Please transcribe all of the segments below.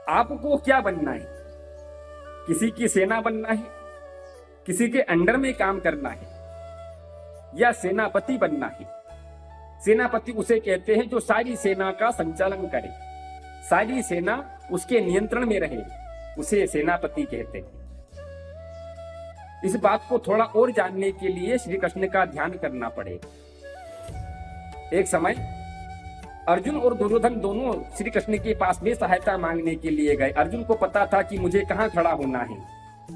आपको क्या बनना है? किसी की सेना बनना है, किसी के अंडर में काम करना है, या सेनापति बनना है? सेनापति उसे कहते हैं जो सारी सेना का संचालन करे, सारी सेना उसके नियंत्रण में रहे, उसे सेनापति कहते हैं। इस बात को थोड़ा और जानने के लिए श्री कृष्ण का ध्यान करना पड़ेगा। एक समय अर्जुन और दुर्योधन दोनों श्री कृष्ण के पास में सहायता मांगने के लिए गए। अर्जुन को पता था कि मुझे कहाँ खड़ा होना है,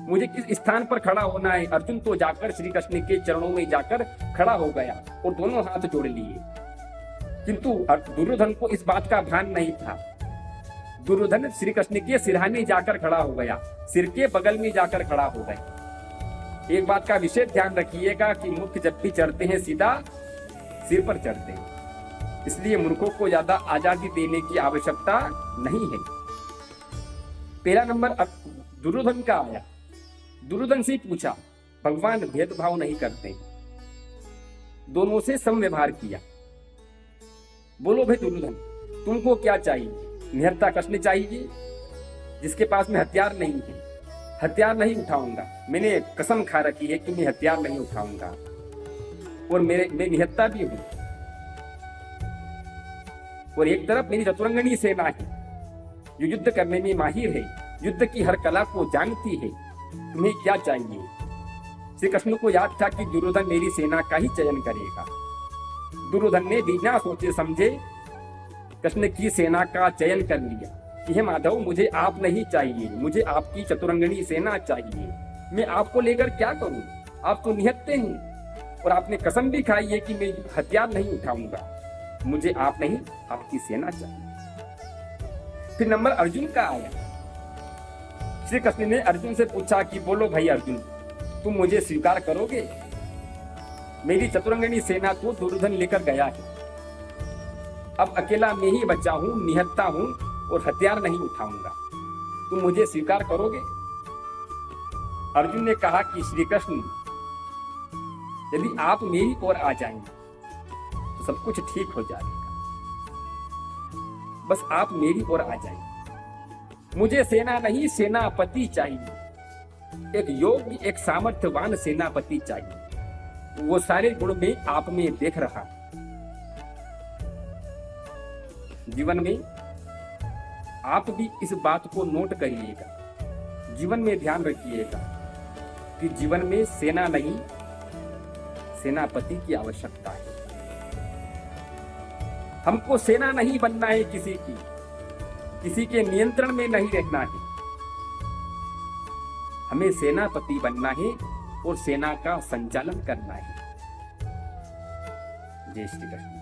मुझे किस स्थान पर खड़ा होना है। अर्जुन तो जाकर श्री कृष्ण के चरणों में जाकर खड़ा हो गया और दोनों हाथ जोड़ लिए, किंतु दुर्योधन को इस बात का भान नहीं था। दुर्योधन श्री कृष्ण के सिरहाने जाकर खड़ा हो गया, सिर के बगल में जाकर खड़ा हो गया। एक बात का विशेष ध्यान रखिएगा कि मूर्ख जब भी चढ़ते हैं सीधा सिर पर चढ़ते हैं, इसलिए मूर्खों को ज्यादा आजादी देने की आवश्यकता नहीं है। पहला नंबर दुर्योधन का आया। दुर्योधन से पूछा, भगवान भेदभाव नहीं करते, दोनों से समव्यवहार किया। बोलो भाई दुर्योधन, तुमको क्या चाहिए? निहत्था कृष्ण चाहिए जिसके पास में हथियार नहीं है। हथियार नहीं उठाऊंगा, मैंने कसम खा रखी है कि मैं हथियार नहीं उठाऊंगा, और मैं निहत्था भी हूं। और एक तरफ मेरी चतुरंगनी सेना है जो युद्ध करने में माहिर है, युद्ध की हर कला को जानती है। तुम्हें क्या चाहिए? श्री कृष्ण को याद था कि दुर्योधन मेरी सेना का ही चयन करेगा। दुर्योधन ने बिना सोचे समझे कृष्ण की सेना का चयन कर लिया कि हे माधव, मुझे आप नहीं चाहिए, मुझे आपकी चतुरंगनी सेना चाहिए। मैं आपको लेकर क्या करूं? आप तो निहत्थे हैं और आपने कसम भी खाई है कि मैं हथियार नहीं उठाऊंगा। मुझे आप नहीं, आपकी सेना चाहिए। फिर नंबर अर्जुन का आया। श्री कृष्ण ने अर्जुन से पूछा कि बोलो भाई अर्जुन, तुम मुझे स्वीकार करोगे? मेरी चतुरंगनी सेना तो दुर्योधन लेकर गया है, अब अकेला मैं ही बचा हूं, निहत्था हूं और हथियार नहीं उठाऊंगा। तुम मुझे स्वीकार करोगे? अर्जुन ने कहा कि श्री कृष्ण, यदि आप मेरी ओर आ जाएंगे तो सब कुछ ठीक हो जाएगा। बस आप मेरी ओर आ जाइए। मुझे सेना नहीं, सेनापति चाहिए। एक योग्य, एक सामर्थ्यवान सेनापति चाहिए। वो सारे गुण में आप में देख रहा। जीवन में आप भी इस बात को नोट करिएगा, जीवन में ध्यान रखिएगा कि जीवन में सेना नहीं, सेनापति की आवश्यकता है। हमको सेना नहीं बनना है किसी की, किसी के नियंत्रण में नहीं रहना है। हमें सेनापति बनना है और सेना का संचालन करना है। जय श्री कृष्ण।